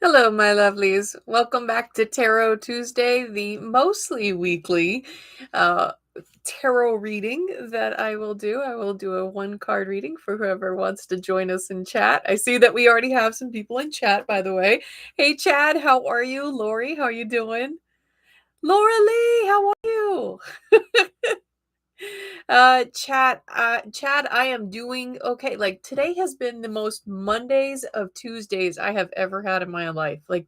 Hello, my lovelies. Welcome back to Tarot Tuesday, the mostly weekly uh, tarot reading that I will do. I will do a one card reading for whoever wants to join us in chat. I see that we already have some people in chat, by the way. Hey, Chad, how are you? Lori, how are you doing? Laura Lee, how are you? Chad, I am doing okay. Like today has been the most Mondays of Tuesdays I have ever had in my life. Like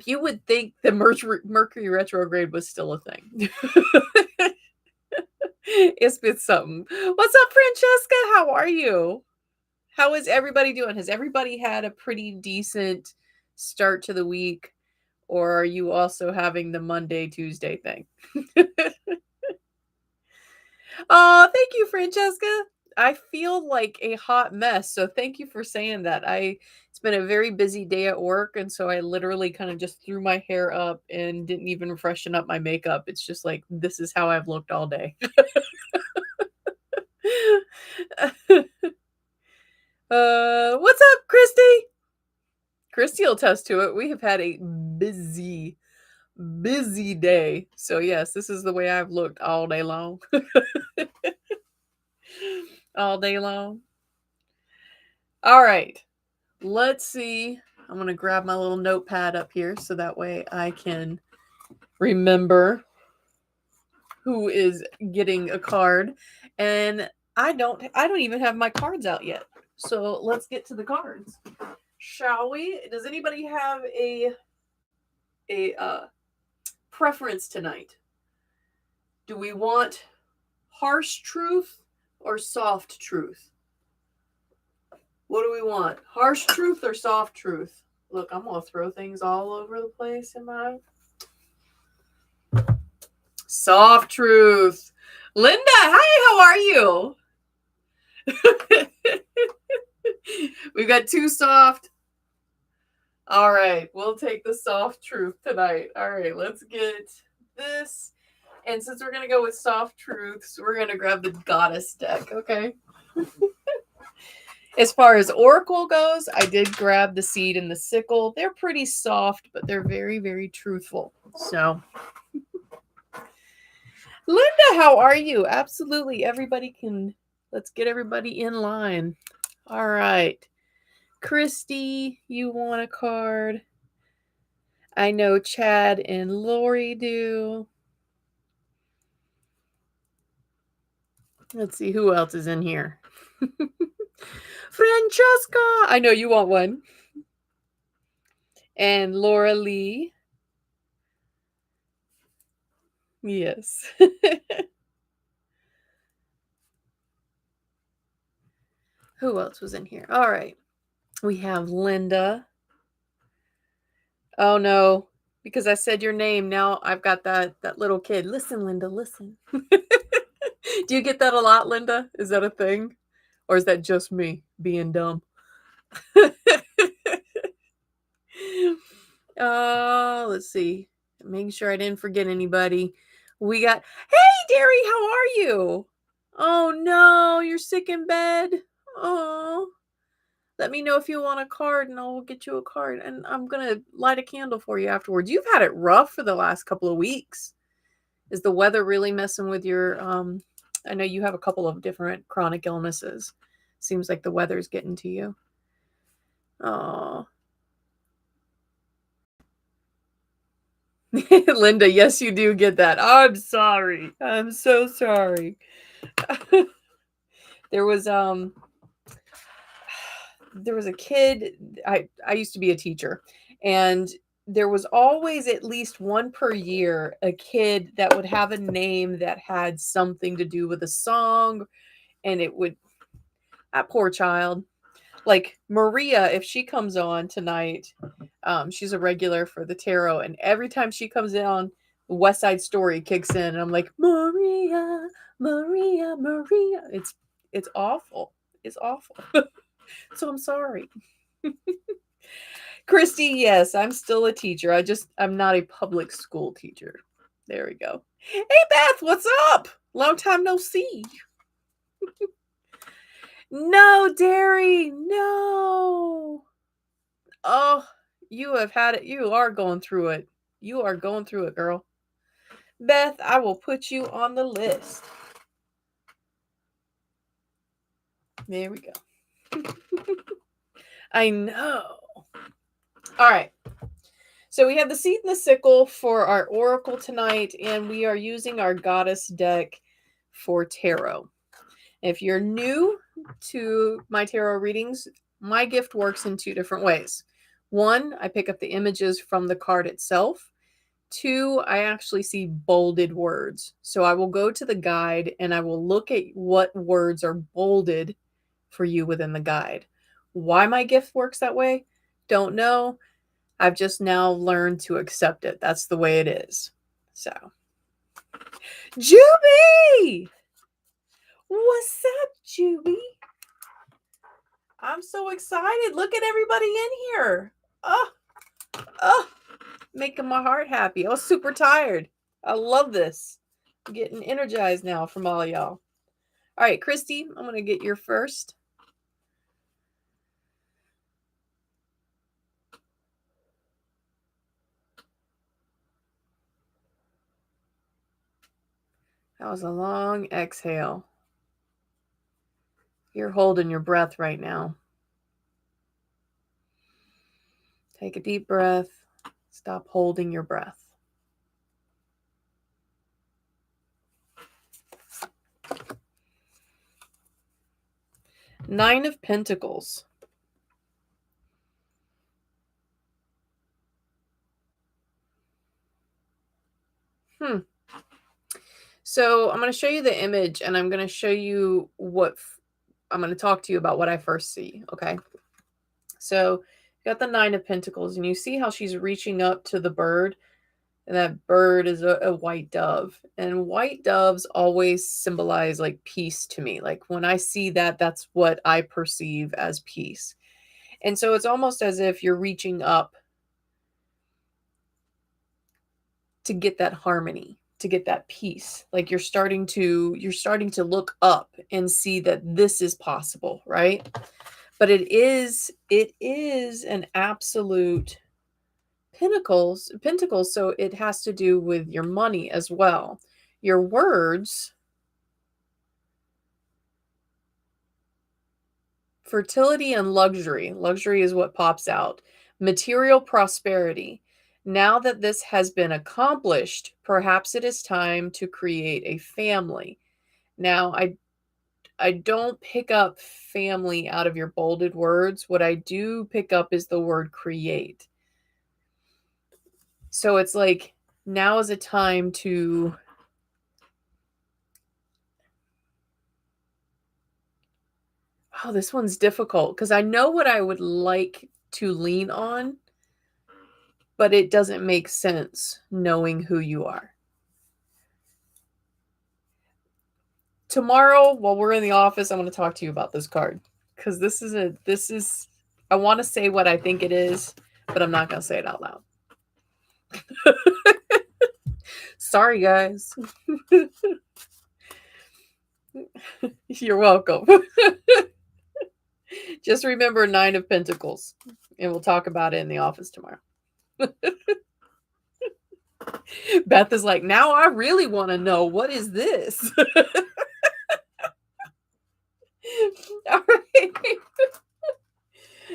you would think the Mercury retrograde was still a thing. It's been something. What's up, Francesca? How are you? How is everybody doing? Has everybody had a pretty decent start to the week? Or are you also having the Monday, Tuesday thing? Oh, thank you, Francesca. I feel like a hot mess. So thank you for saying that. It's been a very busy day at work, and so I literally kind of just threw my hair up and didn't even freshen up my makeup. It's just like this is how I've looked all day. What's up, Christy? Christy will test to it. We have had a busy day. So yes, this is the way I've looked all day long. All day long. All right. Let's see. I'm going to grab my little notepad up here so that way I can remember who is getting a card. And I don't even have my cards out yet. So let's get to the cards. Shall we? Does anybody have a preference tonight? Do we want harsh truth or soft truth? What do we want? Harsh truth or soft truth? Look, I'm going to throw things all over the place in my soft truth. Linda, hi, how are you? We've got two soft. All right, we'll take the soft truth tonight. All right, let's get this. And since we're going to go with soft truths, we're going to grab the goddess deck, okay? As far as oracle goes, I did grab the seed and the sickle. They're pretty soft, but they're very, very truthful. So, Linda, how are you? Absolutely. Let's get everybody in line. All right. Christy, you want a card? I know Chad and Lori do. Let's see who else is in here. Francesca, I know you want one. And Laura Lee. Yes. Who else was in here? All right. We have Linda. Oh no, because I said your name. Now I've got that little kid. Listen, Linda, listen. Do you get that a lot, Linda? Is that a thing? Or is that just me being dumb? Let's see. Making sure I didn't forget anybody. We got, hey, Derry, how are you? Oh, no, you're sick in bed. Oh, let me know if you want a card and I'll get you a card. And I'm going to light a candle for you afterwards. You've had it rough for the last couple of weeks. Is the weather really messing with your, I know you have a couple of different chronic illnesses. Seems like the weather's getting to you. Oh. Linda, yes, you do get that. I'm sorry. I'm so sorry. There was a kid. I used to be a teacher, and there was always at least one per year a kid that would have a name that had something to do with a song, and it would, that poor child. Like Maria, if she comes on tonight, she's a regular for the tarot, and every time she comes in on, West Side Story kicks in, and I'm like, Maria, Maria, Maria. It's awful. It's awful. So I'm sorry. Christy, yes, I'm still a teacher. I'm not a public school teacher. There we go. Hey Beth, what's up? Long time no see. No, Derry, no. Oh, you have had it. You are going through it. You are going through it, girl. Beth, I will put you on the list. There we go. I know. All right. So we have the seed and the sickle for our oracle tonight, and we are using our goddess deck for tarot. If you're new to my tarot readings, my gift works in two different ways. One, I pick up the images from the card itself. Two, I actually see bolded words. So I will go to the guide and I will look at what words are bolded for you within the guide. Why my gift works that way? Don't know. I've just now learned to accept it. That's the way it is. So, Juby! What's up, Juby? I'm so excited. Look at everybody in here. Oh, making my heart happy. I was super tired. I love this. I'm getting energized now from all y'all. All right, Christy, I'm going to get your first. That was a long exhale. You're holding your breath right now. Take a deep breath. Stop holding your breath. Nine of Pentacles. So I'm going to show you the image and I'm going to show you what I'm going to talk to you about what I first see. Okay. So you got the Nine of Pentacles and you see how she's reaching up to the bird, and that bird is a white dove, and white doves always symbolize like peace to me. Like when I see that, that's what I perceive as peace. And so it's almost as if you're reaching up to get that harmony, to get that peace. Like you're starting to look up and see that this is possible, right? But it is an absolute pentacles, so it has to do with your money as well. Your words, fertility and luxury. Luxury is what pops out. Material prosperity. Now that this has been accomplished, perhaps it is time to create a family. Now, I don't pick up family out of your bolded words. What I do pick up is the word create. So it's like now is a time to oh, this one's difficult because I know what I would like to lean on, but it doesn't make sense knowing who you are. Tomorrow, while we're in the office, I'm going to talk to you about this card because this is I want to say what I think it is, but I'm not going to say it out loud. Sorry, guys. You're welcome. Just remember Nine of Pentacles, and we'll talk about it in the office tomorrow. Beth is like, now I really want to know, what is this? All right.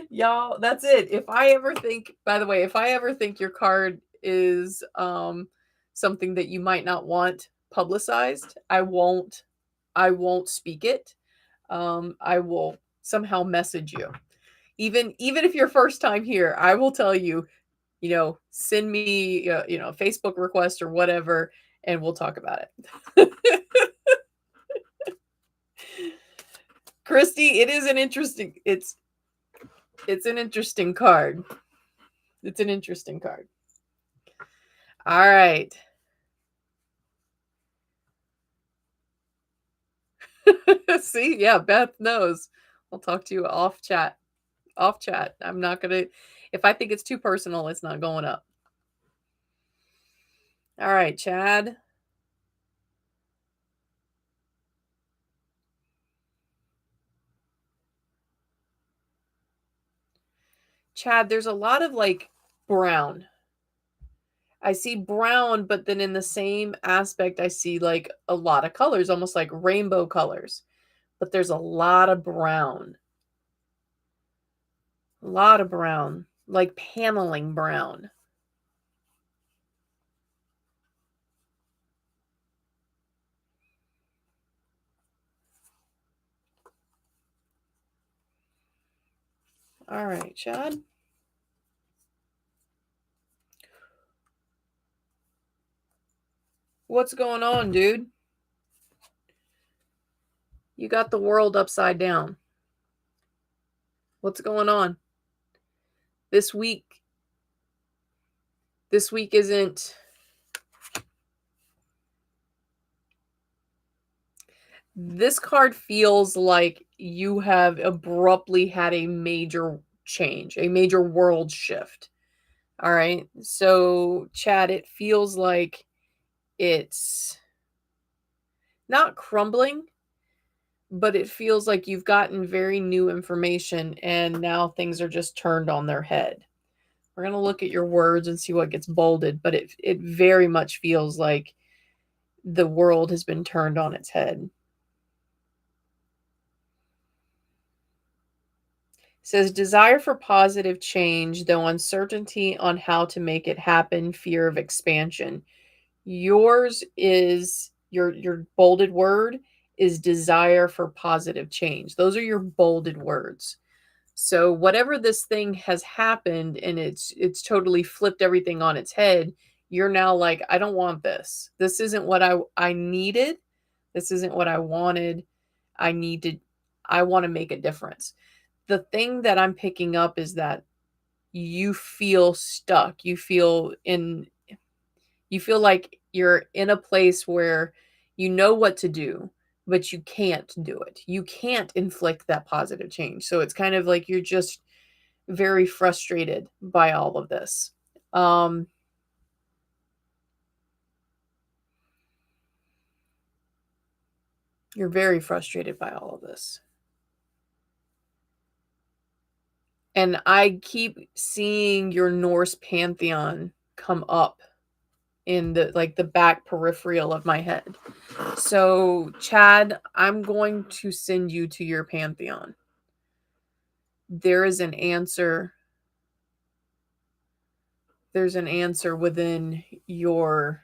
Y'all, that's it. If I ever think, by the way, if I ever think your card is something that you might not want publicized, I won't speak it. I will somehow message you. Even if you're first time here, I will tell you, send me a Facebook request or whatever, and we'll talk about it. Christy, it is an interesting it's an interesting card. It's an interesting card. All right. See, yeah, Beth knows. I'll talk to you off chat. Off chat. I'm not going to, if I think it's too personal, it's not going up. All right, Chad. Chad, there's a lot of like brown. I see brown, but then in the same aspect, I see like a lot of colors, almost like rainbow colors. But there's a lot of brown. A lot of brown, like paneling brown. All right, Chad. What's going on, dude? You got the world upside down. What's going on? This week isn't this card feels like you have abruptly had a major change, a major world shift. All right. So, Chad, it feels like it's not crumbling, but it feels like you've gotten very new information and now things are just turned on their head. We're going to look at your words and see what gets bolded, but it very much feels like the world has been turned on its head. It says desire for positive change, though uncertainty on how to make it happen, fear of expansion. Yours is your bolded word is desire for positive change. Those are your bolded words. So whatever this thing has happened and it's totally flipped everything on its head, you're now like, I don't want this. This isn't what I needed. This isn't what I wanted. I want to make a difference. The thing that I'm picking up is that you feel stuck. You feel like you're in a place where you know what to do, but you can't do it. You can't inflict that positive change. So it's kind of like you're just very frustrated by all of this. You're very frustrated by all of this. And I keep seeing your Norse pantheon come up in the back peripheral of my head. So, Chad, I'm going to send you to your pantheon. There is an answer. There's an answer within your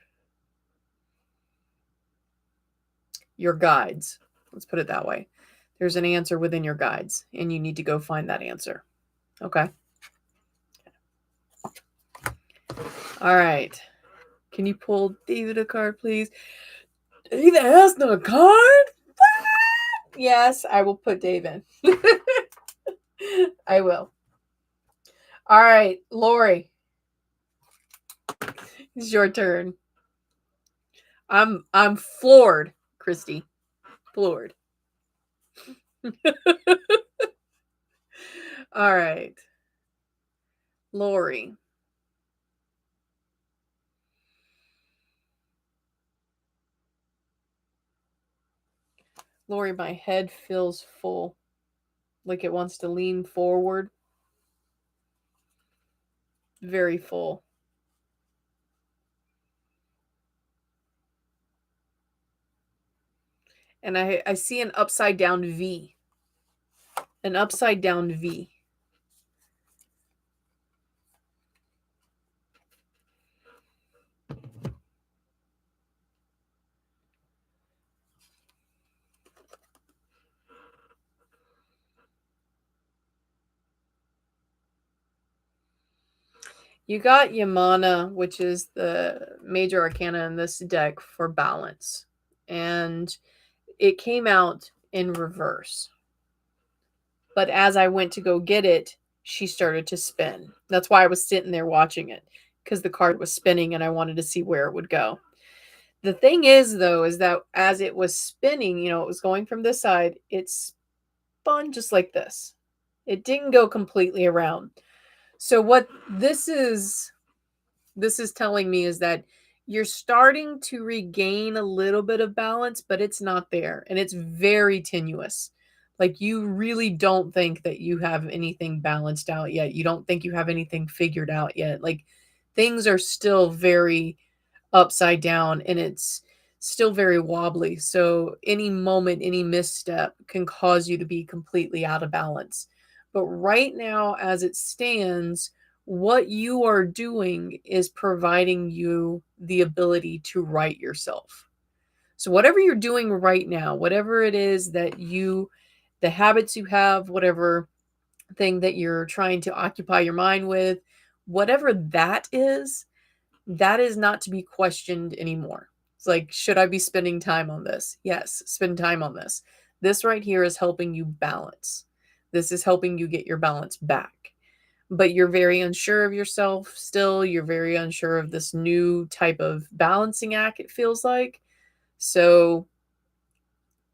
guides. Let's put it that way. There's an answer within your guides, and you need to go find that answer. Okay. All right. Can you pull David a card, please? David has no card? What? Yes, I will put David. I will. All right, Lori. It's your turn. I'm floored, Christy. Floored. All right. Lori. Lori, my head feels full. Like it wants to lean forward. Very full. And I see an upside down V. An upside down V. You got Yamana, which is the major arcana in this deck for balance. And it came out in reverse. But as I went to go get it, she started to spin. That's why I was sitting there watching it, because the card was spinning and I wanted to see where it would go. The thing is, though, is that as it was spinning, it was going from this side, it spun just like this. It didn't go completely around. So what this is telling me is that you're starting to regain a little bit of balance, but it's not there and it's very tenuous. Like, you really don't think that you have anything balanced out yet. You don't think you have anything figured out yet. Like, things are still very upside down and it's still very wobbly. So, any moment, any misstep can cause you to be completely out of balance. But right now, as it stands, what you are doing is providing you the ability to right yourself. So, whatever you're doing right now, whatever it is that the habits you have, whatever thing that you're trying to occupy your mind with, whatever that is not to be questioned anymore. It's like, should I be spending time on this? Yes, spend time on this. This right here is helping you balance. This is helping you get your balance back. But you're very unsure of yourself still. You're very unsure of this new type of balancing act, it feels like. So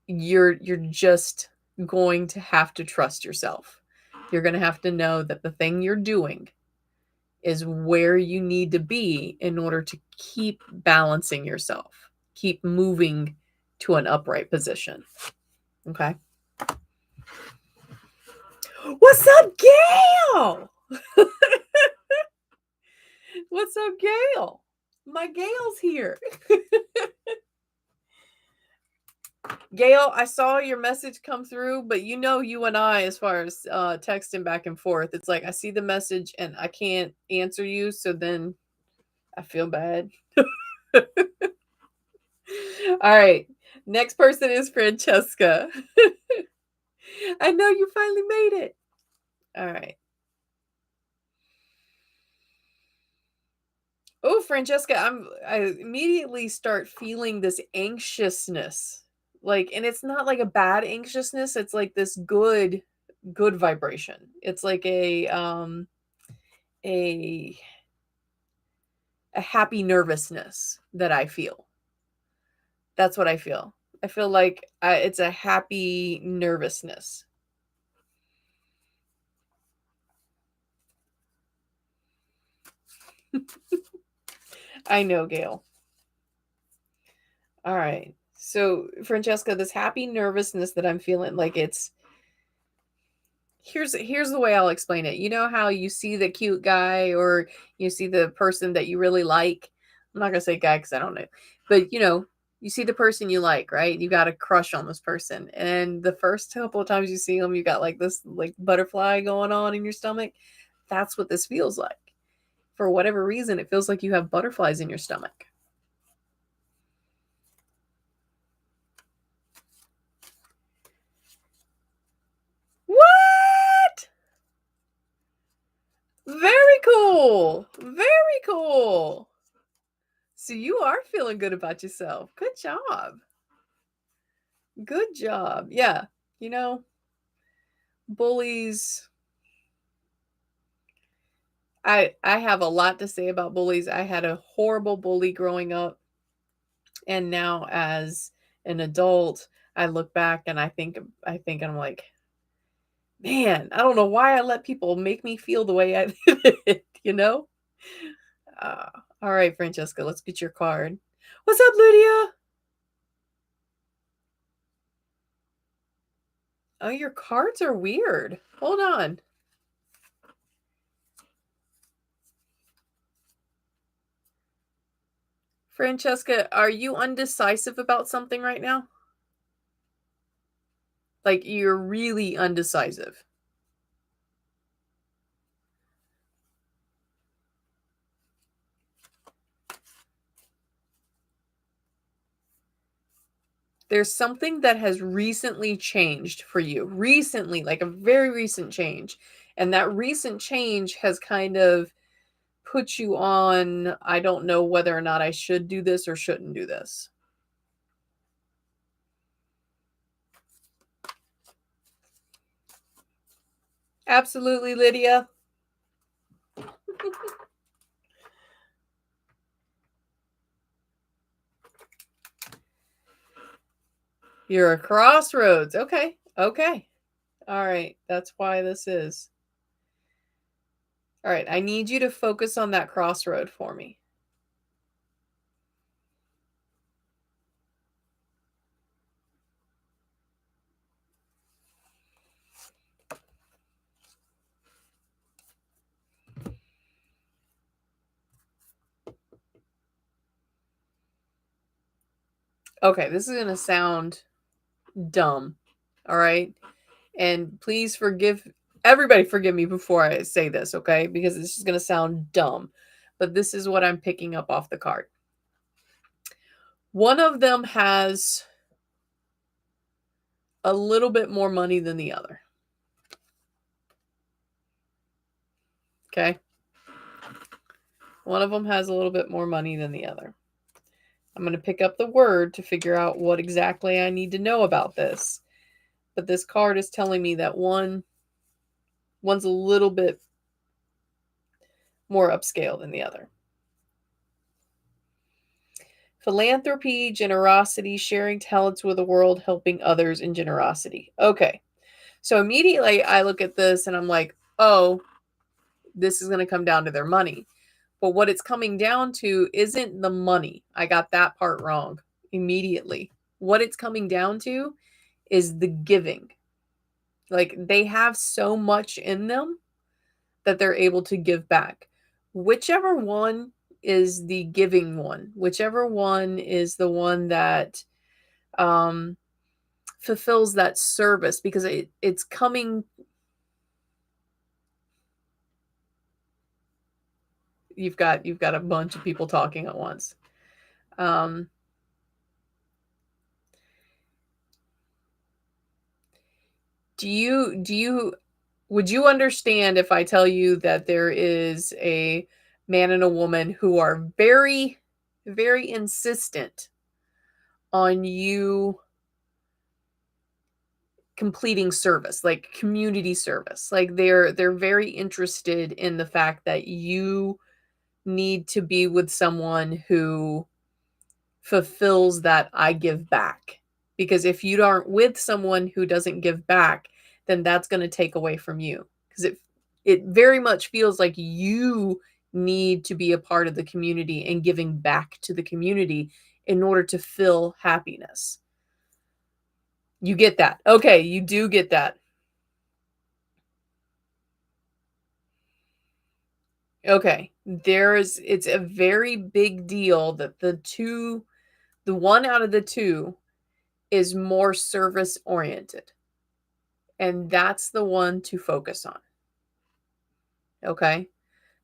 you're just going to have to trust yourself. You're going to have to know that the thing you're doing is where you need to be in order to keep balancing yourself, keep moving to an upright position. Okay. What's up, Gail? What's up, Gail? My Gail's here. Gail, I saw your message come through, but you know, you and I, as far as texting back and forth, it's like I see the message and I can't answer you, so then I feel bad. All right. Next person is Francesca. I know you finally made it. All right. Oh, Francesca, I immediately start feeling this anxiousness. Like, and it's not like a bad anxiousness, it's like this good vibration. It's like a a happy nervousness that I feel. That's what I feel. I feel like it's a happy nervousness. I know, Gail. All right. So, Francesca, this happy nervousness that I'm feeling, like it's here's the way I'll explain it. You know how you see the cute guy or you see the person that you really like? I'm not gonna say guy because I don't know, but you see the person you like, right? You got a crush on this person, and the first couple of times you see them, you got like this like butterfly going on in your stomach. That's what this feels like. For whatever reason, it feels like you have butterflies in your stomach. What? Very cool. Very cool. So you are feeling good about yourself. Good job. Good job. Yeah. You know, bullies, I have a lot to say about bullies. I had a horrible bully growing up, and now as an adult, I look back and I think I'm like, man, I don't know why I let people make me feel the way I did, you know? Uh, all right, Francesca, let's get your card. What's up, Lydia? Oh, your cards are weird. Hold on. Francesca, are you undecisive about something right now? Like, you're really undecisive. There's something that has recently changed for you. Recently, like a very recent change. And that recent change has kind of put you on, I don't know whether or not I should do this or shouldn't do this. Absolutely, Lydia. You're a crossroads. Okay. Okay. All right. That's why this is. All right. I need you to focus on that crossroad for me. Okay, this is going to sound dumb. All right. And please everybody forgive me before I say this, okay? Because this is going to sound dumb. But this is what I'm picking up off the card. One of them has a little bit more money than the other. Okay? One of them has a little bit more money than the other. I'm going to pick up the word to figure out what exactly I need to know about this. But this card is telling me that one's a little bit more upscale than the other. Philanthropy, generosity, sharing talents with the world, helping others, and generosity. Okay. So immediately I look at this and I'm like, oh, this is going to come down to their money. But what it's coming down to isn't the money. I got that part wrong immediately. What it's coming down to is the giving. Like they have so much in them that they're able to give back. Whichever one is the giving one, whichever one is the one that fulfills that service, because it's coming. You've got a bunch of people talking at once. Would you understand if I tell you that there is a man and a woman who are very, very insistent on you completing service, like community service? Like they're very interested in the fact that you need to be with someone who fulfills that I give back. Because if you aren't with someone who doesn't give back, then that's going to take away from you. Because it very much feels like you need to be a part of the community and giving back to the community in order to feel happiness. You get that. Okay, you do get that. Okay. It's a very big deal that the one out of the two is more service oriented. And that's the one to focus on. Okay?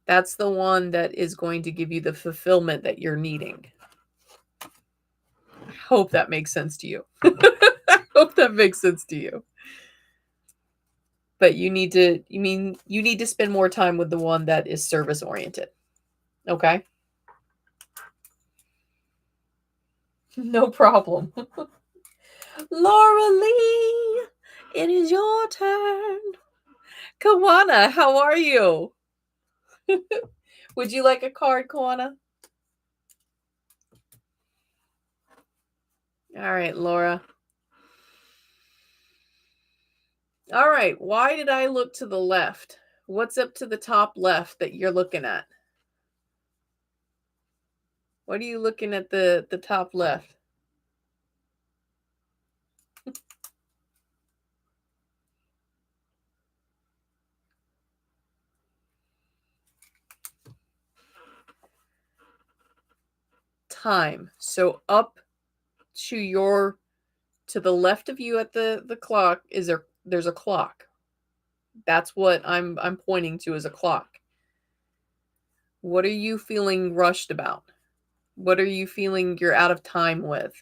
That's the one that is going to give you the fulfillment that you're needing. I hope that makes sense to you. I hope that makes sense to you. But you need to spend more time with the one that is service oriented. Okay? No problem. Laura Lee, it is your turn. Kawana, how are you? Would you like a card, Kawana? All right, Laura. All right, why did I look to the left? What's up to the top left that you're looking at? What are you looking at the top left? Time. So up to the left of you at the clock there's a clock. That's what I'm pointing to as a clock. What are you feeling rushed about? What are you feeling you're out of time with?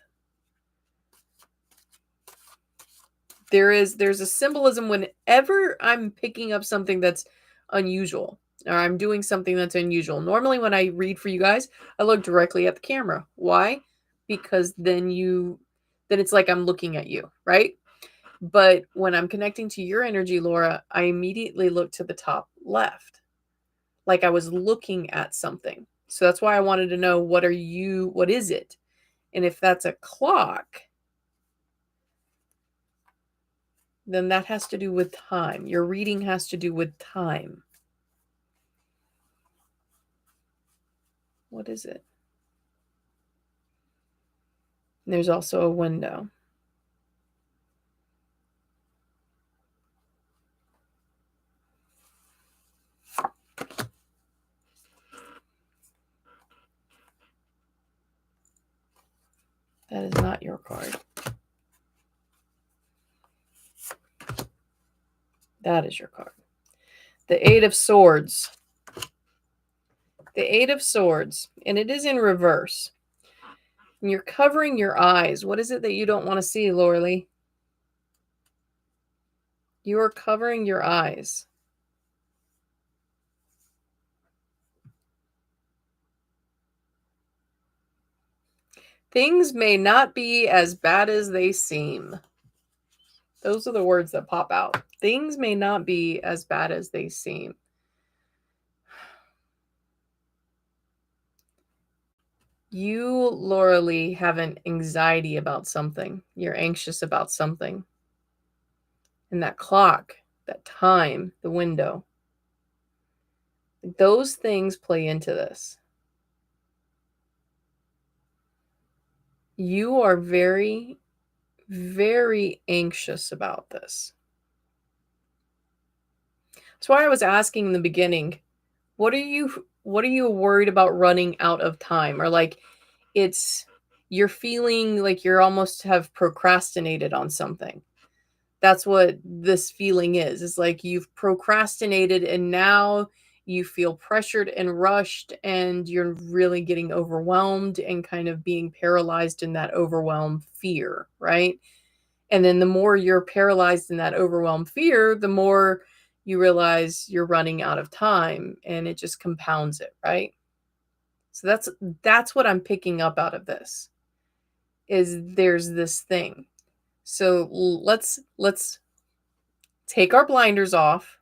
There's a symbolism whenever I'm picking up something that's unusual or I'm doing something that's unusual. Normally when I read for you guys, I look directly at the camera. Why? Because then it's like I'm looking at you, right? But when I'm connecting to your energy, Laura, I immediately look to the top left. Like I was looking at something. So that's why I wanted to know what is it? And if that's a clock, then that has to do with time. Your reading has to do with time. What is it? There's also a window. That is not your card. That is your card. The Eight of Swords. The Eight of Swords. And it is in reverse. And you're covering your eyes. What is it that you don't want to see, Lauralee? You are covering your eyes. Things may not be as bad as they seem. Those are the words that pop out. Things may not be as bad as they seem. You, Lauralee, have an anxiety about something. You're anxious about something. And that clock, that time, the window, those things play into this. You are very, very anxious about this. That's why I was asking in the beginning, what are you worried about running out of time? Or like you're feeling like you're almost have procrastinated on something. That's what this feeling is. It's like you've procrastinated and now you feel pressured and rushed and you're really getting overwhelmed and kind of being paralyzed in that overwhelmed fear, right? And then the more you're paralyzed in that overwhelmed fear, the more you realize you're running out of time and it just compounds it, right? So that's what I'm picking up out of this. Is there's this thing. So let's take our blinders off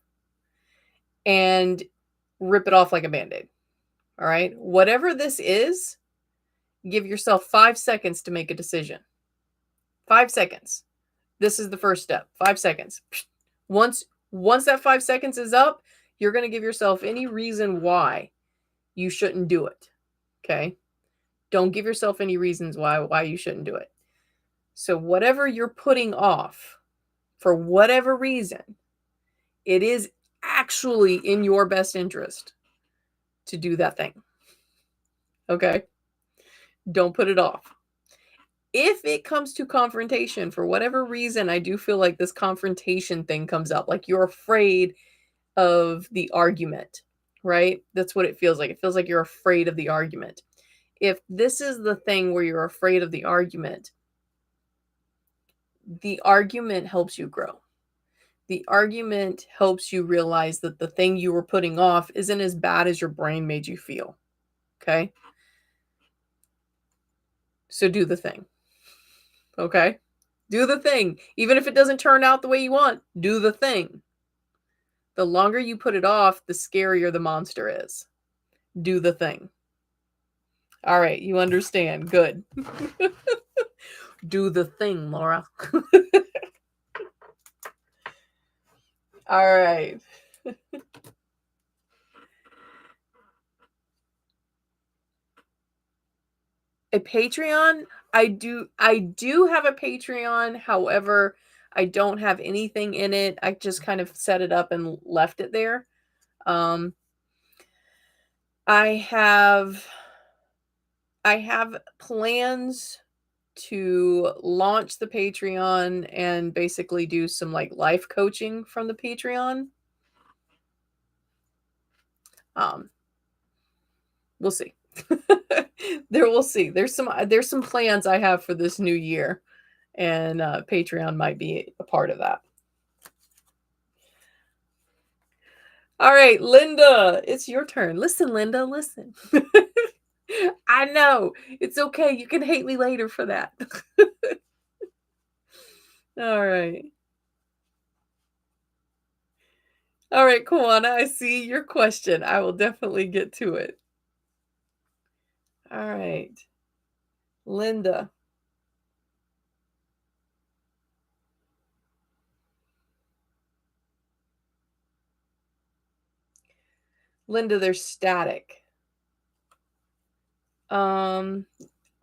and rip it off like a Band-Aid. All right? Whatever this is, give yourself 5 seconds to make a decision. 5 seconds. This is the first step. 5 seconds. Once that 5 seconds is up, you're going to give yourself any reason why you shouldn't do it. Okay? Don't give yourself any reasons why you shouldn't do it. So whatever you're putting off, for whatever reason, it is actually in your best interest to do that thing. Okay? Don't put it off. If it comes to confrontation, for whatever reason, I do feel like this confrontation thing comes up. Like you're afraid of the argument, right? That's what it feels like. It feels like you're afraid of the argument. If this is the thing where you're afraid of the argument helps you grow. The argument helps you realize that the thing you were putting off isn't as bad as your brain made you feel. Okay? So do the thing. Okay? Do the thing. Even if it doesn't turn out the way you want, do the thing. The longer you put it off, the scarier the monster is. Do the thing. All right, you understand. Good. Do the thing, Laura. All right. A Patreon? I do have a Patreon. However, I don't have anything in it. I just kind of set it up and left it there. I have plans to launch the Patreon and basically do some like life coaching from the Patreon. We'll see. We'll see. There's some plans I have for this new year, and Patreon might be a part of that. All right, Linda, it's your turn. Listen, Linda, listen. I know. It's okay. You can hate me later for that. All right. All right, Kawana, I see your question. I will definitely get to it. All right. Linda. Linda, there's static.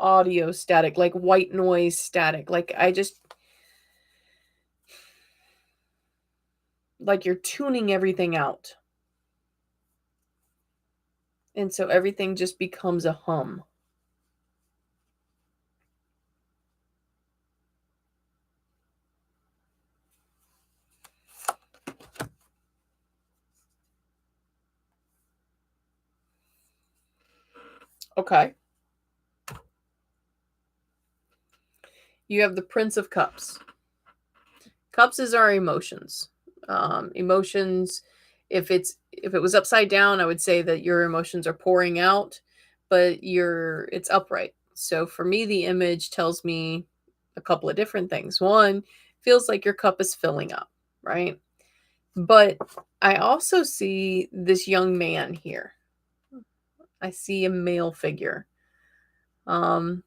Audio static, like white noise static. Like like you're tuning everything out. And so everything just becomes a hum. Okay. You have the Prince of Cups. Cups is our emotions. Emotions, if it was upside down, I would say that your emotions are pouring out, but it's upright. So for me, the image tells me a couple of different things. One, feels like your cup is filling up, right? But I also see this young man here. I see a male figure. Um,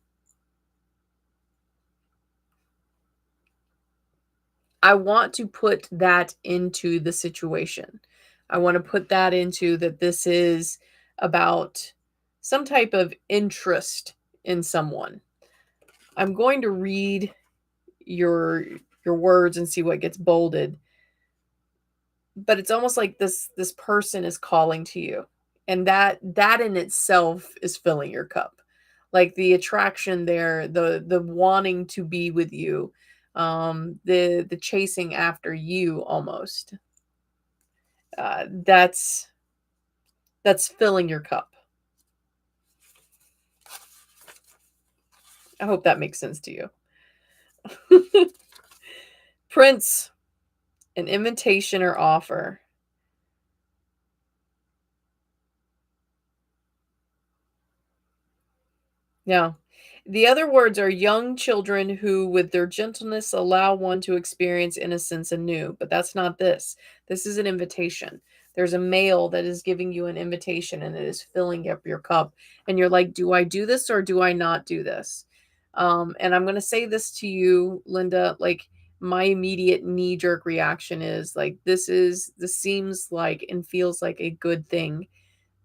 I want to put that into the situation. I want to put that into that this is about some type of interest in someone. I'm going to read your your words and see what gets bolded. But it's almost like this person is calling to you. And that in itself is filling your cup. Like the attraction there, the wanting to be with you, the chasing after you almost. That's filling your cup. I hope that makes sense to you. Prince, an invitation or offer. Yeah. The other words are young children who, with their gentleness, allow one to experience innocence anew. But that's not this. This is an invitation. There's a male that is giving you an invitation and it is filling up your cup. And you're like, do I do this or do I not do this? And I'm going to say this to you, Linda, like my immediate knee jerk reaction is like, this seems like and feels like a good thing,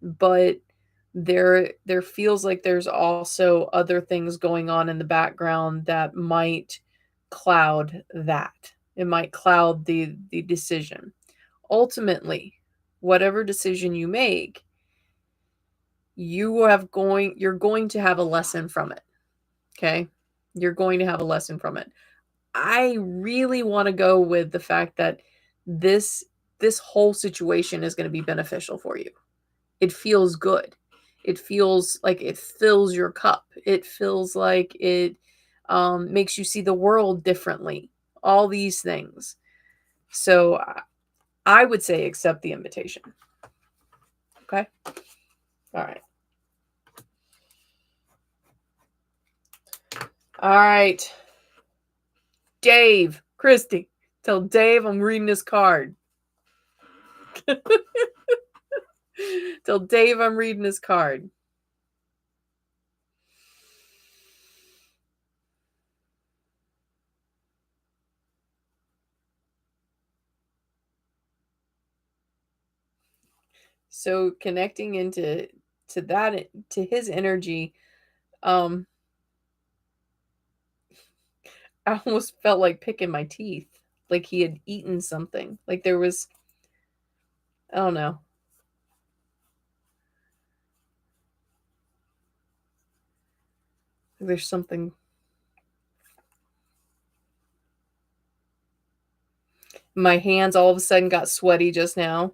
but there feels like there's also other things going on in the background that might cloud that. It might cloud the decision. Ultimately, whatever decision you make, you're going to have a lesson from it. Okay? You're going to have a lesson from it. I really want to go with the fact that this this whole situation is going to be beneficial for you. It feels good. It feels like it fills your cup. It feels like it makes you see the world differently. All these things. So I would say accept the invitation. Okay. All right. All right. Dave, Christy, tell Dave I'm reading his card. Tell Dave I'm reading his card. So connecting into to that to his energy, um I almost felt like picking my teeth, like he had eaten something. Like there was, I don't know. There's something. My hands all of a sudden got sweaty just now.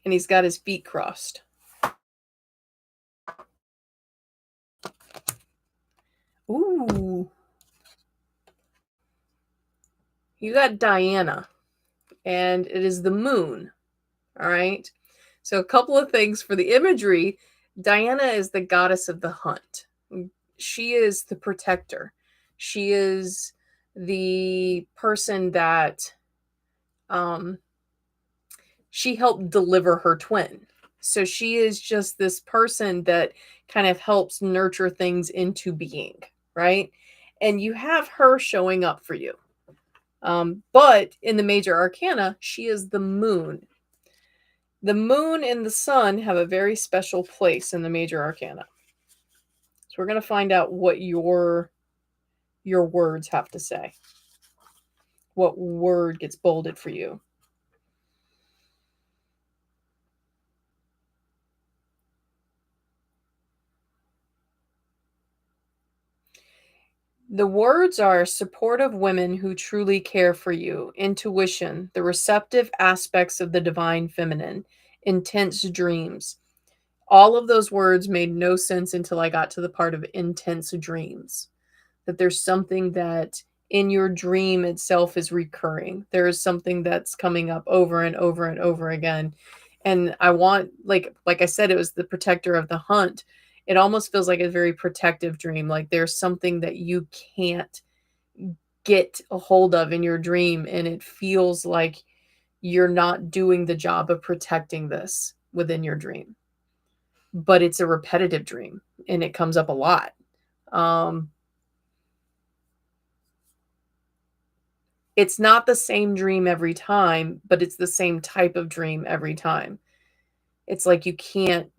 And he's got his feet crossed. Ooh. You got Diana, and it is the moon. All right. So, a couple of things for the imagery. Diana is the goddess of the hunt. She is the protector. She is the person that um, she helped deliver her twin. So she is just this person that kind of helps nurture things into being, right? And you have her showing up for you. But in the major arcana, she is the moon. The moon and the sun have a very special place in the major arcana. So we're going to find out what your words have to say. What word gets bolded for you? The words are supportive women who truly care for you, intuition, the receptive aspects of the divine feminine, intense dreams. All of those words made no sense until I got to the part of intense dreams. That there's something that in your dream itself is recurring. There is something that's coming up over and over and over again. And I want, like I said, it was the protector of the hunt. It almost feels like a very protective dream. Like there's something that you can't get a hold of in your dream, and it feels like you're not doing the job of protecting this within your dream. But it's a repetitive dream and it comes up a lot. Um, it's not the same dream every time, but it's the same type of dream every time. It's like you can't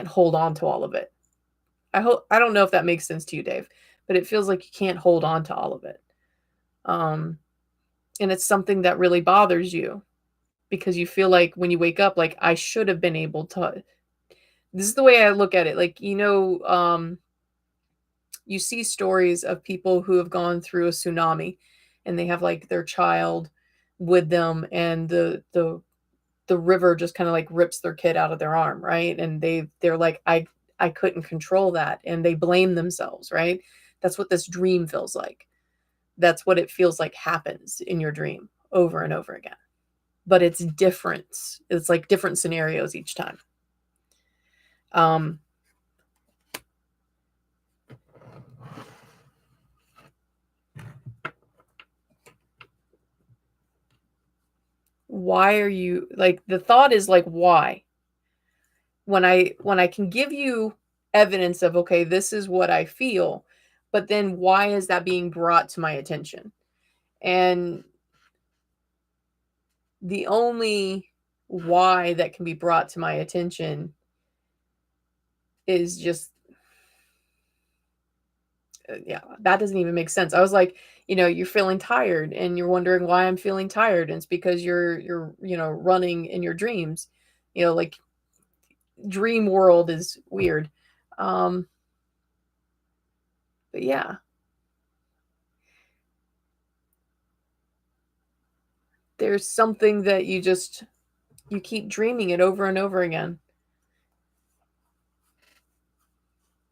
hold on to all of it. I don't know if that makes sense to you, Dave, but it feels like you can't hold on to all of it. Um, and it's something that really bothers you because you feel like when you wake up, like I should have been able to. This is the way I look at it. Like, you see stories of people who have gone through a tsunami and they have like their child with them, and the river just kind of like rips their kid out of their arm, right? And they're like, I couldn't control that, and they blame themselves, right? That's what this dream feels like. That's what it feels like happens in your dream over and over again. But it's different. It's like different scenarios each time. Um why are you like, the thought is like, why? When I can give you evidence of, okay, this is what I feel, but then why is that being brought to my attention? And the only why that can be brought to my attention is just yeah, that doesn't even make sense. I was like, you're feeling tired and you're wondering why I'm feeling tired, and it's because you're running in your dreams. Like, dream world is weird. Um but yeah, there's something that you keep dreaming it over and over again.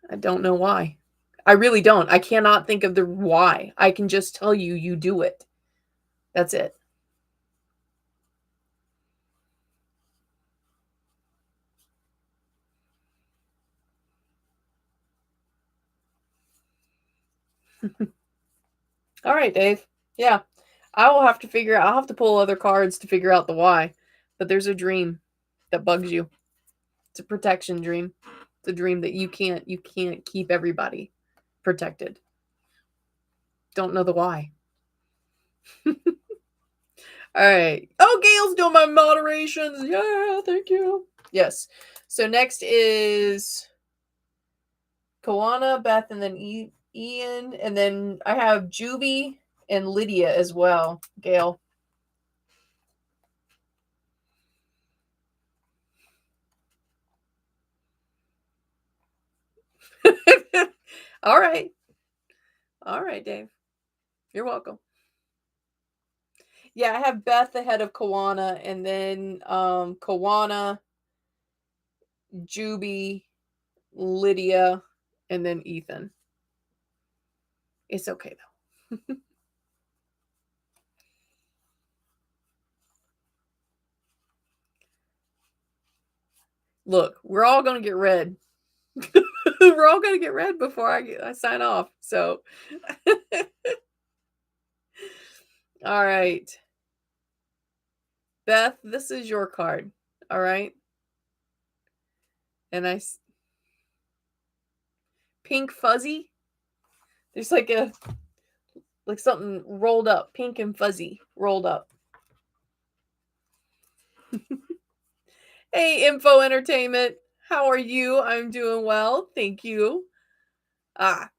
I don't know why. I really don't. I cannot think of the why. I can just tell you you do it. That's it. All right, Dave. Yeah. I'll have to pull other cards to figure out the why. But there's a dream that bugs you. It's a protection dream. It's a dream that you can't keep everybody protected. Don't know the why. All right. Oh, Gail's doing my moderations. Yeah, thank you. Yes. So next is Kawana, Beth, and then Ian, and then I have Juby and Lydia as well. Gail. All right. All right, Dave. You're welcome. Yeah, I have Beth ahead of Kawana, and then Kawana, Juby, Lydia, and then Ethan. It's okay though. Look, we're all gonna get read. We're all gonna get read before I sign off. So, all right, Beth, this is your card. All right, and pink fuzzy. There's like something rolled up, pink and fuzzy rolled up. Hey, Info Entertainment. How are you? I'm doing well. Thank you. Ah,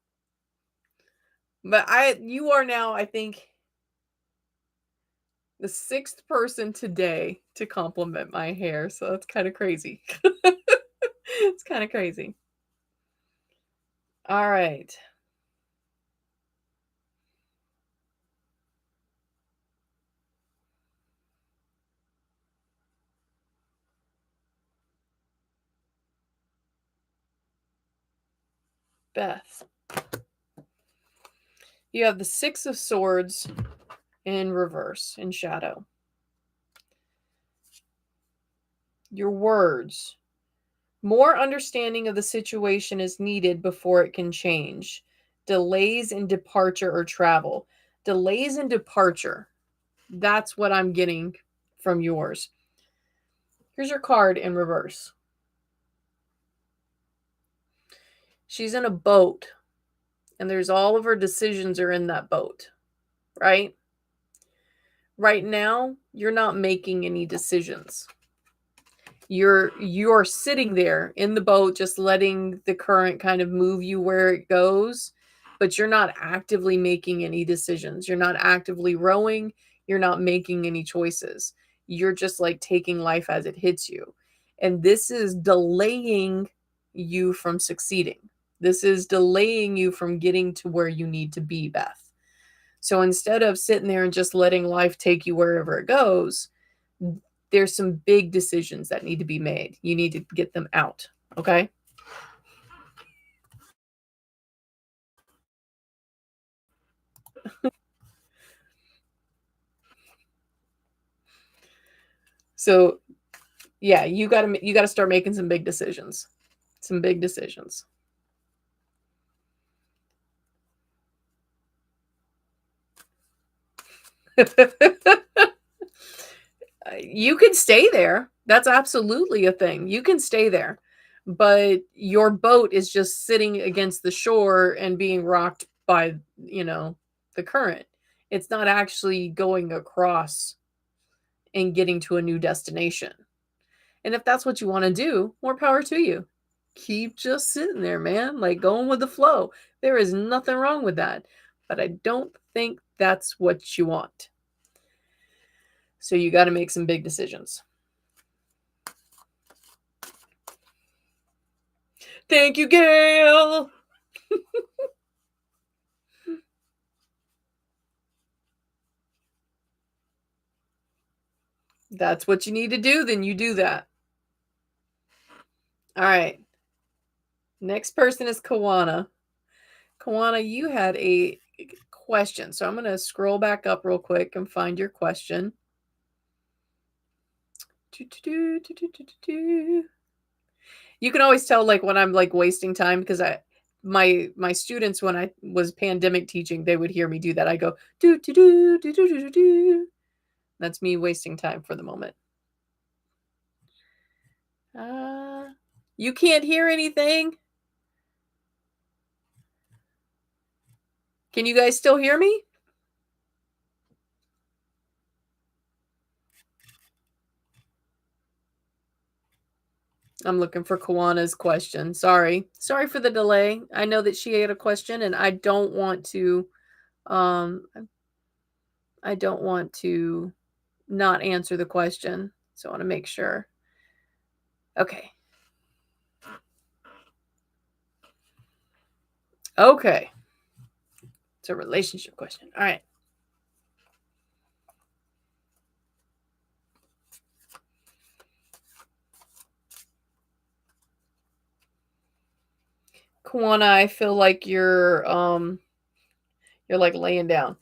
but you are now, I think, the sixth person today to compliment my hair. So that's kind of crazy. It's kind of crazy. All right. Beth. You have the Six of Swords in reverse, in shadow. Your words. More understanding of the situation is needed before it can change. Delays in departure or travel. Delays in departure. That's what I'm getting from yours. Here's your card in reverse. She's in a boat, and there's all of her decisions are in that boat, right? Right now, you're not making any decisions. You're sitting there in the boat, just letting the current kind of move you where it goes, but you're not actively making any decisions. You're not actively rowing. You're not making any choices. You're just like taking life as it hits you. And this is delaying you from succeeding. This is delaying you from getting to where you need to be, Beth. So instead of sitting there and just letting life take you wherever it goes, there's some big decisions that need to be made. You need to get them out. Okay. So yeah, you gotta start making some big decisions. Some big decisions. You can stay there. That's absolutely a thing. You can stay there. But your boat is just sitting against the shore and being rocked by, the current. It's not actually going across and getting to a new destination. And if that's what you want to do, more power to you. Keep just sitting there, man, like going with the flow. There is nothing wrong with that. But I don't think that's what you want. So you got to make some big decisions. Thank you, Gail. That's what you need to do, then you do that. All right. Next person is Kawana. Kawana, you had a question. So I'm going to scroll back up real quick and find your question. You can always tell like when I'm like wasting time because my students when I was pandemic teaching, they would hear me do that. I go do do do do do do do. That's me wasting time for the moment. You can't hear anything? Can you guys still hear me? I'm looking for Kawana's question. Sorry for the delay. I know that she had a question and I don't want to not answer the question. So I want to make sure. Okay. Okay. It's a relationship question. All right. Kawana, I feel like you're like laying down.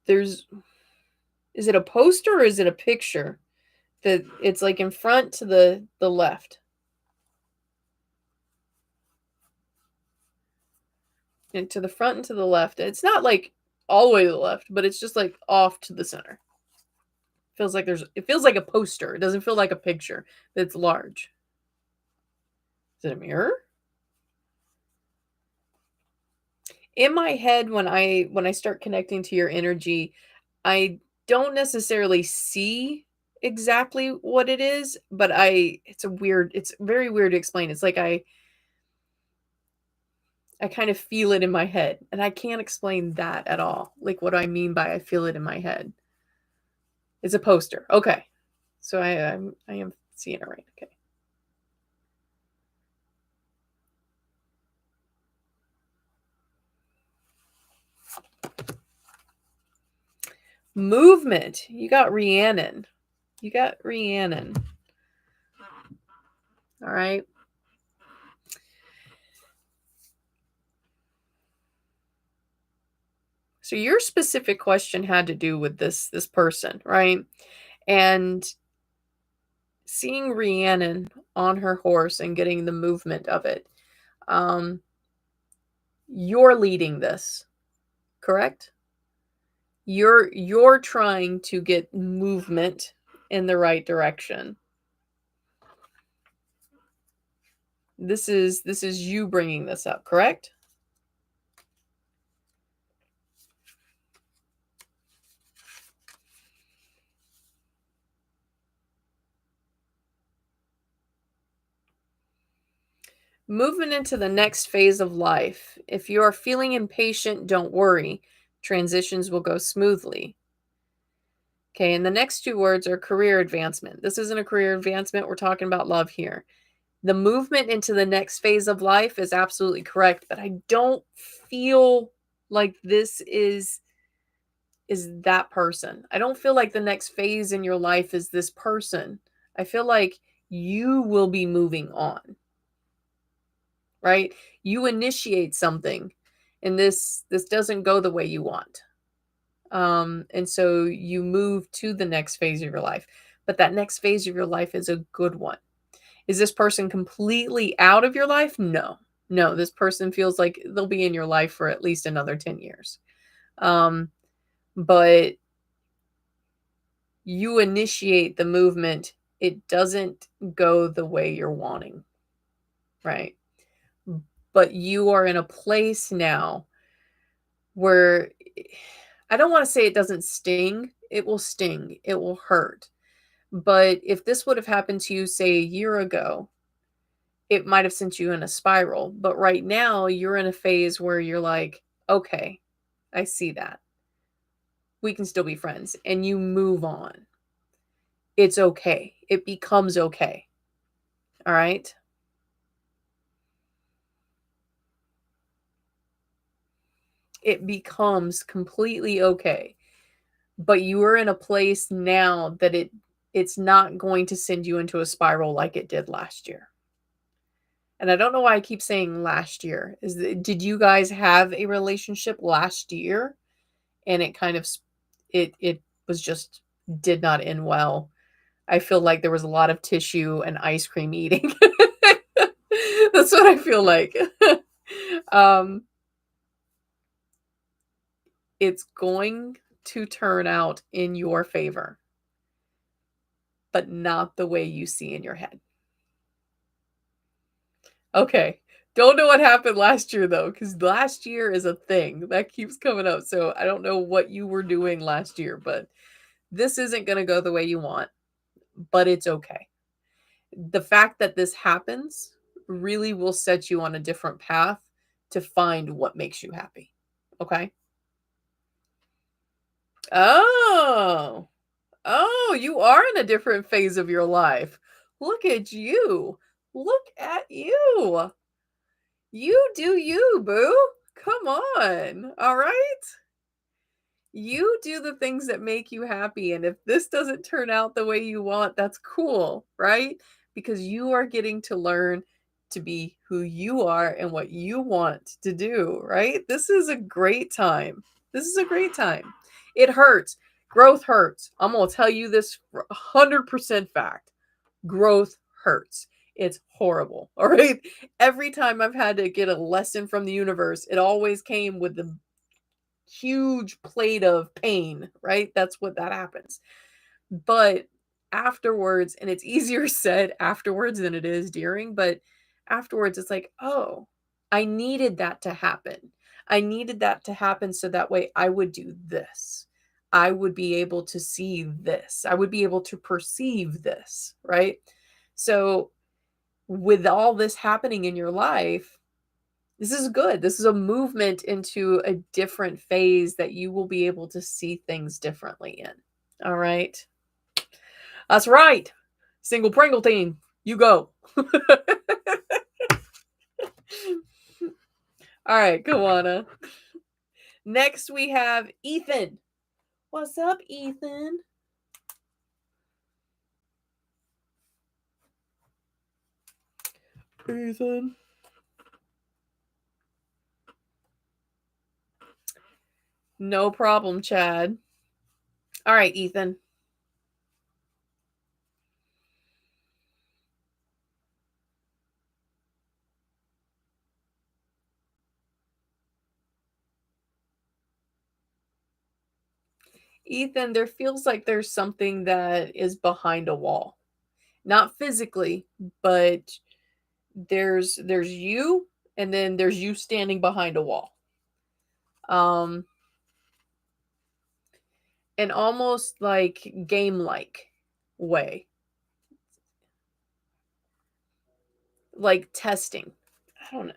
Is it a poster or is it a picture? That it's like in front to the left. And to the front and to the left. It's not like all the way to the left, but it's just like off to the center. It feels like a poster. It doesn't feel like a picture that's large. Is it a mirror? In my head when I start connecting to your energy, I don't necessarily see exactly what it is, but it's very weird to explain. It's like I kind of feel it in my head, and I can't explain that at all. Like what do I mean by I feel it in my head? It's a poster. Okay. So I am seeing it right. Okay. Movement. You got Rhiannon. All right. So your specific question had to do with this person, right? And seeing Rhiannon on her horse and getting the movement of it. Um, you're leading this, correct? You're trying to get movement in the right direction. This is you bringing this up, correct? Moving into the next phase of life. If you are feeling impatient, don't worry. Transitions will go smoothly. Okay, and the next two words are career advancement. This isn't a career advancement. We're talking about love here. The movement into the next phase of life is absolutely correct, but I don't feel like this is that person. I don't feel like the next phase in your life is this person. I feel like you will be moving on, right? You initiate something and this doesn't go the way you want. And so you move to the next phase of your life. But that next phase of your life is a good one. Is this person completely out of your life? No. No, this person feels like they'll be in your life for at least another 10 years. But you initiate the movement, it doesn't go the way you're wanting, right? But you are in a place now where I don't want to say it doesn't sting. It will sting, it will hurt. But if this would have happened to you, say, a year ago, it might have sent you in a spiral. But right now, you're in a phase where you're like, okay, I see that. We can still be friends. And you move on. It's okay. It becomes okay. All right. It becomes completely okay. But you are in a place now that it's not going to send you into a spiral like it did last year. And I don't know why I keep saying last year. Did you guys have a relationship last year and it kind of it was just did not end well? I feel like there was a lot of tissue and ice cream eating. That's what I feel like. um it's going to turn out in your favor, but not the way you see in your head. Okay. Don't know what happened last year though, because last year is a thing that keeps coming up. So I don't know what you were doing last year, but this isn't going to go the way you want, but it's okay. The fact that this happens really will set you on a different path to find what makes you happy. Okay. Oh, oh, you are in a different phase of your life. Look at you. Look at you. You do you, boo. Come on. All right. You do the things that make you happy. And if this doesn't turn out the way you want, that's cool, right? Because you are getting to learn to be who you are and what you want to do, right? This is a great time. This is a great time. It hurts. Growth hurts. I'm going to tell you this for 100% fact. Growth hurts. It's horrible. All right. Every time I've had to get a lesson from the universe, it always came with the huge plate of pain, right? That's what that happens. But afterwards, and it's easier said afterwards than it is during, but afterwards, it's like, oh, I needed that to happen. I needed that to happen so that way I would do this. I would be able to see this. I would be able to perceive this, right? So, with all this happening in your life, this is good. This is a movement into a different phase that you will be able to see things differently in. All right. That's right. Single Pringle team, you go. All right, Kawana. Next, we have Ethan. What's up, Ethan? Ethan. No problem, Chad. All right, Ethan. Ethan, there feels like there's something that is behind a wall. Not physically, but there's you and then there's you standing behind a wall. Um an almost like game like way. Like testing. I don't know.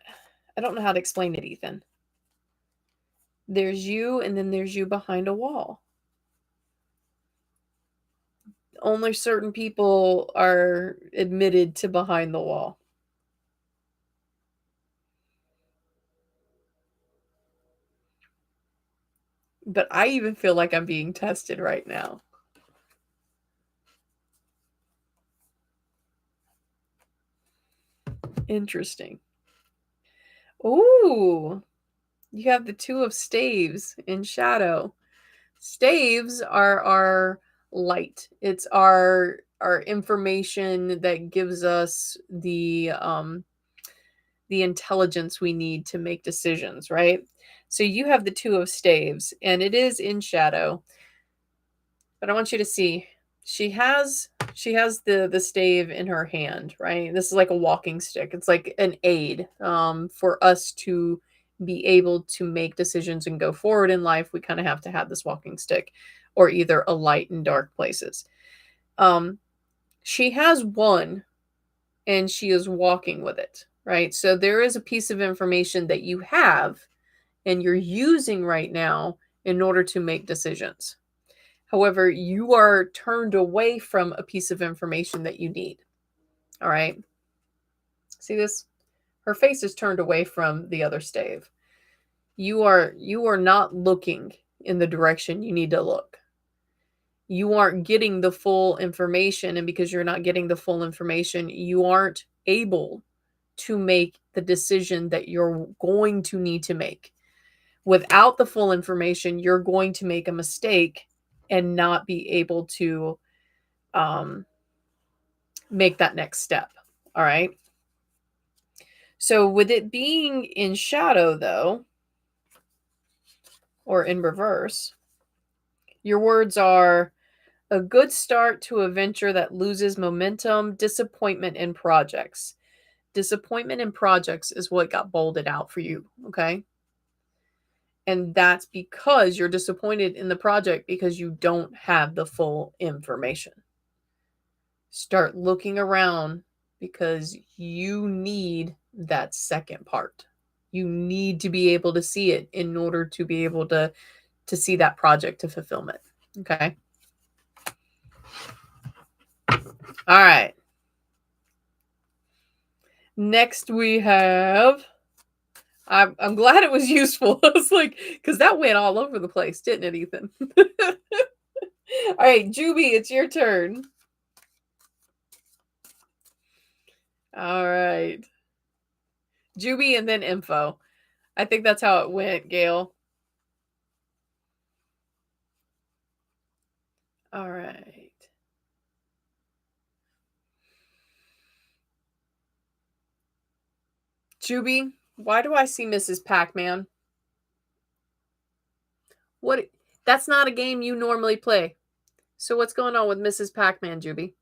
I don't know how to explain it, Ethan. There's you and then there's you behind a wall. Only certain people are admitted to behind the wall. But I even feel like I'm being tested right now. Interesting. Ooh, you have the two of staves in shadow. Staves are our light. It's our information that gives us the intelligence we need to make decisions, right? So you have the two of staves and it is in shadow. But I want you to see she has the stave in her hand, right? This is like a walking stick. It's like an aid for us to be able to make decisions and go forward in life. We kind of have to have this walking stick or either a light in dark places. Um she has one and she is walking with it, right? So there is a piece of information that you have and you're using right now in order to make decisions. However, you are turned away from a piece of information that you need. All right. See this? Her face is turned away from the other stave. You are not looking in the direction you need to look. You aren't getting the full information, and because you're not getting the full information, you aren't able to make the decision that you're going to need to make. Without the full information, you're going to make a mistake and not be able to um, make that next step. All right. So, with it being in shadow, though, or in reverse, your words are a good start to a venture that loses momentum, disappointment in projects. Disappointment in projects is what got bolded out for you. Okay. And that's because you're disappointed in the project because you don't have the full information. Start looking around because you need that second part. You need to be able to see it in order to be able to see that project to fulfillment. Okay. All right. Next we have I'm glad it was useful. I was like, because that went all over the place, didn't it, Ethan? All right, Juby, it's your turn. All right. Juby and then info. I think that's how it went, Gail. All right. Juby, why do I see Mrs. Pac-Man? What? That's not a game you normally play. So what's going on with Mrs. Pac-Man, Juby?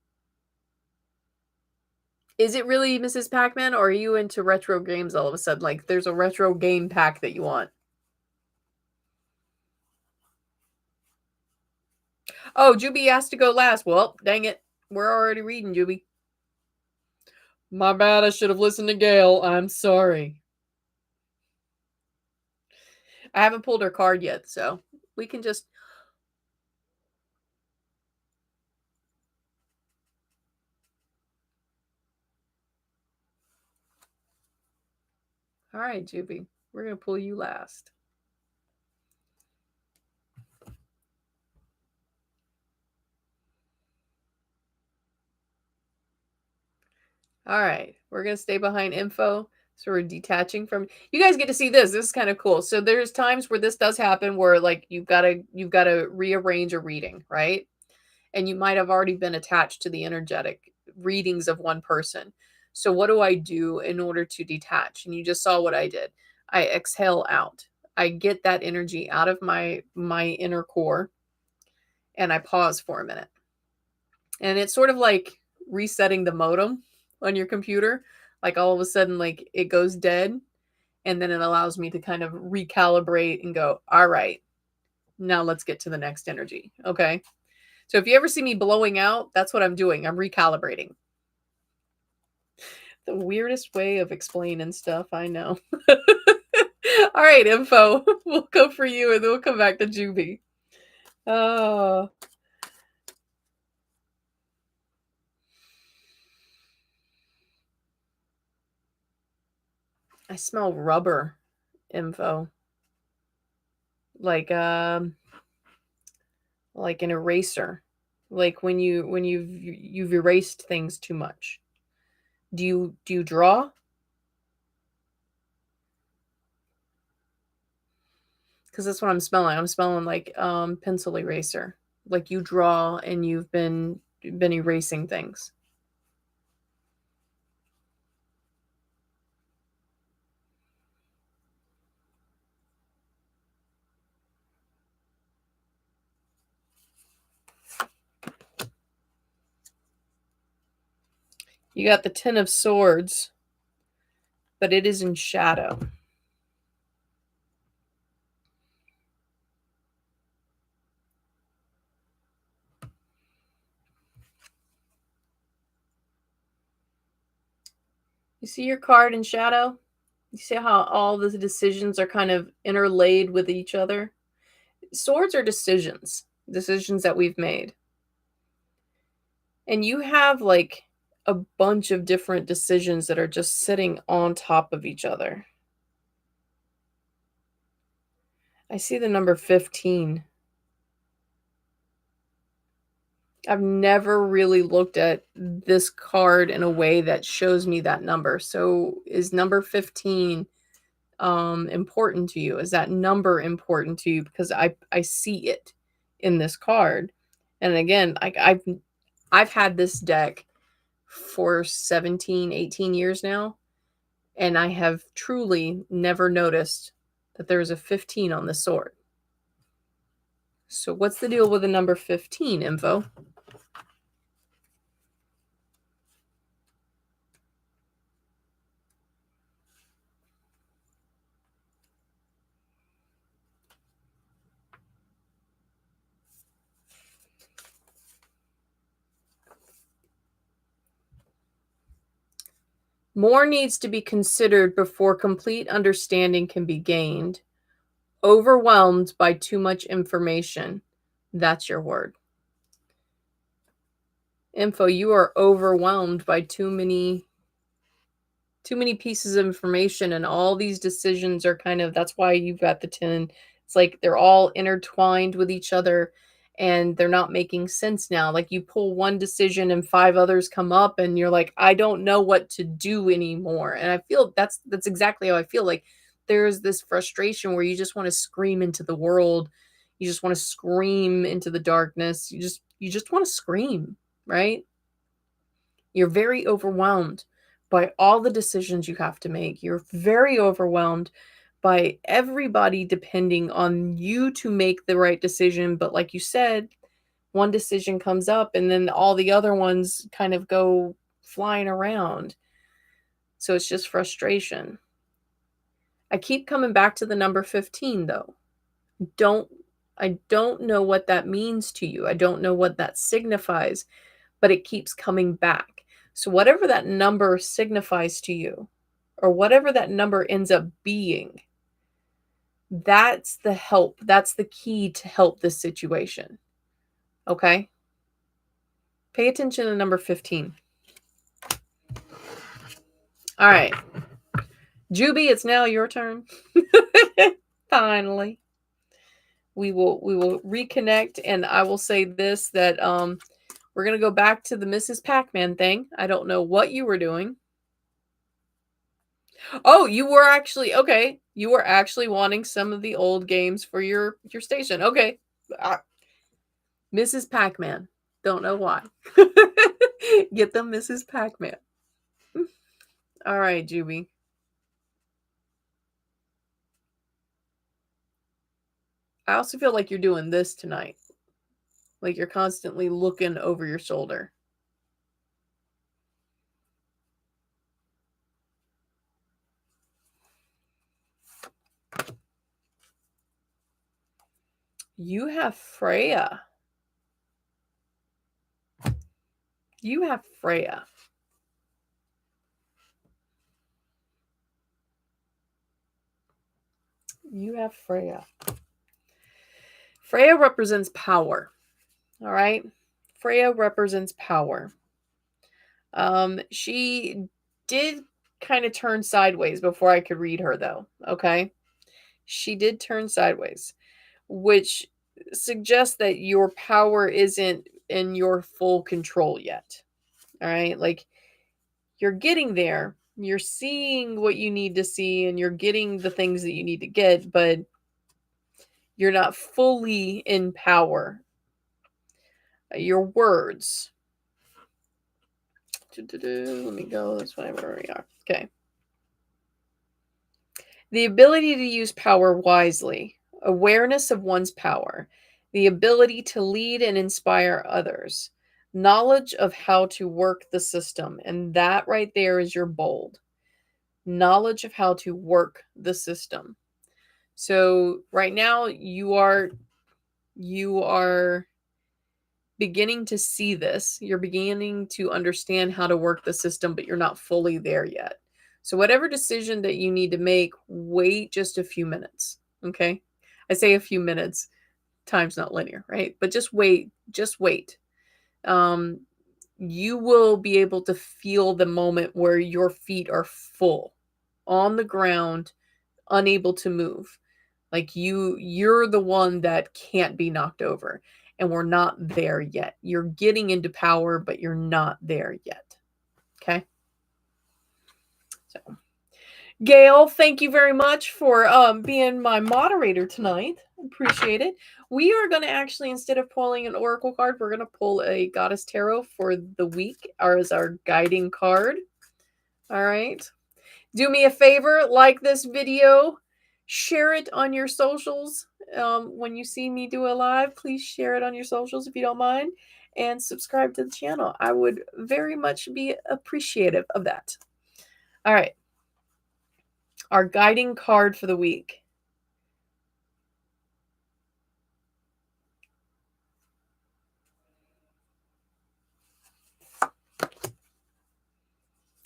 Is it really Mrs. Pac-Man, or are you into retro games all of a sudden? Like, there's a retro game pack that you want. Oh, Juby asked to go last. Well, dang it. We're already reading, Juby. My bad. I should have listened to Gail. I'm sorry. I haven't pulled her card yet, so we can just. All right, Juby. We're going to pull you last. All right. We're going to stay behind info. So we're detaching from, you guys get to see this. This is kind of cool. So there's times where this does happen where like you've got to rearrange a reading, right? And you might have already been attached to the energetic readings of one person. So what do I do in order to detach? And you just saw what I did. I exhale out. I get that energy out of my inner core and I pause for a minute. And it's sort of like resetting the modem on your computer. Like all of a sudden, like it goes dead. And then it allows me to kind of recalibrate and go, all right, now let's get to the next energy. Okay. So if you ever see me blowing out, that's what I'm doing. I'm recalibrating. The weirdest way of explaining stuff, I know. All right, info. We'll go for you and then we'll come back to Juby. Oh. I smell rubber, info. Like an eraser. Like when you've erased things too much. Do you draw? Because that's what I'm smelling. I'm smelling like pencil eraser. Like you draw and you've been erasing things. You got the Ten of Swords, but it is in shadow. You see your card in shadow? You see how all the decisions are kind of interlaid with each other? Swords are decisions that we've made. And you have like a bunch of different decisions that are just sitting on top of each other. I see the number 15. I've never really looked at this card in a way that shows me that number. So is number 15 important to you? Is that number important to you? Because I see it in this card. And again, I've had this deck for 17, 18 years now, and I have truly never noticed that there's a 15 on the sword. So what's the deal with the number 15, info? More needs to be considered before complete understanding can be gained. Overwhelmed by too much information. That's your word. Info, you are overwhelmed by too many pieces of information, and all these decisions are kind of, that's why you've got the 10. It's like they're all intertwined with each other and they're not making sense now. Like you pull one decision and 5 others come up and you're like, I don't know what to do anymore. And I feel that's exactly how I feel. Like there's this frustration where you just want to scream into the world. You just want to scream into the darkness. You just want to scream, right? You're very overwhelmed by all the decisions you have to make. You're very overwhelmed by everybody depending on you to make the right decision. But like you said, one decision comes up and then all the other ones kind of go flying around. So it's just frustration. I keep coming back to the number 15 though. I don't know what that means to you. I don't know what that signifies, but it keeps coming back. So whatever that number signifies to you, or whatever that number ends up being, that's the help. That's the key to help this situation. Okay? Pay attention to number 15. All right. Juby, it's now your turn. Finally. We will reconnect, and I will say this, that we're going to go back to the Mrs. Pac-Man thing. I don't know what you were doing. Oh, you were actually okay. You were actually wanting some of the old games for your station. Okay. Uh, Mrs. Pac-Man. Don't know why. Get them Mrs. Pac-Man. All right, Juby. I also feel like you're doing this tonight. Like you're constantly looking over your shoulder. You have Freya. You have Freya. You have Freya. Freya represents power. All right. Freya represents power. She did kind of turn sideways before I could read her, though. Okay. She did turn sideways, which suggests that your power isn't in your full control yet. All right. Like you're getting there. You're seeing what you need to see and you're getting the things that you need to get, but you're not fully in power. Your words. Let me go. That's where we are. Okay. The ability to use power wisely, awareness of one's power, the ability to lead and inspire others, knowledge of how to work the system. And that right there is your bold knowledge of how to work the system. So right now you are beginning to see this. You're beginning to understand how to work the system, but you're not fully there yet. So, whatever decision that you need to make, wait just a few minutes. Okay. I say a few minutes, time's not linear, right? But just wait, just wait. Um, you will be able to feel the moment where your feet are full on the ground, unable to move. Like you're the one that can't be knocked over. And we're not there yet. You're getting into power, but you're not there yet. Okay. So Gail, thank you very much for being my moderator tonight. Appreciate it. We are going to actually, instead of pulling an oracle card, we're going to pull a goddess tarot for the week as our guiding card. All right. Do me a favor, like this video, share it on your socials. When you see me do a live, please share it on your socials if you don't mind, and subscribe to the channel. I would very much be appreciative of that. All right. Our guiding card for the week.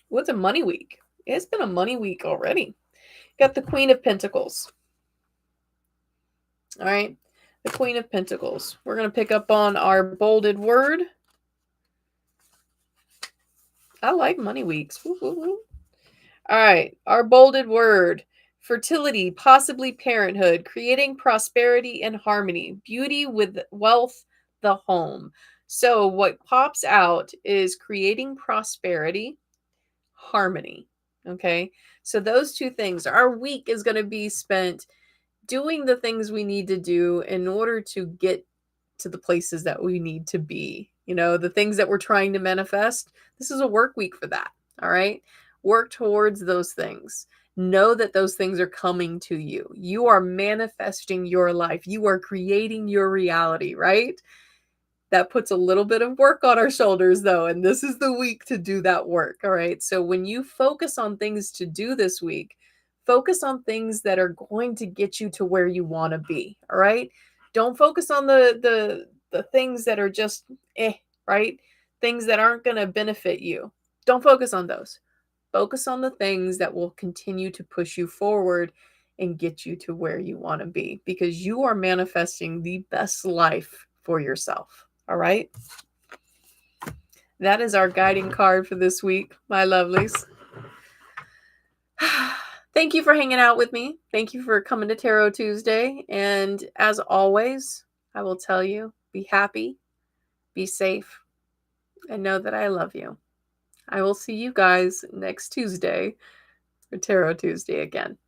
What's a money week? It's been a money week already. Got the Queen of Pentacles. All right. The Queen of Pentacles. We're going to pick up on our bolded word. I like money weeks. Woo, woo, woo. All right. Our bolded word: fertility, possibly parenthood, creating prosperity and harmony, beauty with wealth, the home. So, what pops out is creating prosperity, harmony. Okay. So, those two things, our week is going to be spent doing the things we need to do in order to get to the places that we need to be. You know, the things that we're trying to manifest. This is a work week for that. All right. Work towards those things. Know that those things are coming to you. You are manifesting your life. You are creating your reality, right? That puts a little bit of work on our shoulders, though. And this is the week to do that work. All right. So when you focus on things to do this week, focus on things that are going to get you to where you want to be. All right. Don't focus on the things that are just right? Things that aren't going to benefit you. Don't focus on those. Focus on the things that will continue to push you forward and get you to where you want to be, because you are manifesting the best life for yourself. All right. That is our guiding card for this week, my lovelies. Thank you for hanging out with me. Thank you for coming to Tarot Tuesday. And as always, I will tell you, be happy, be safe, and know that I love you. I will see you guys next Tuesday for Tarot Tuesday again.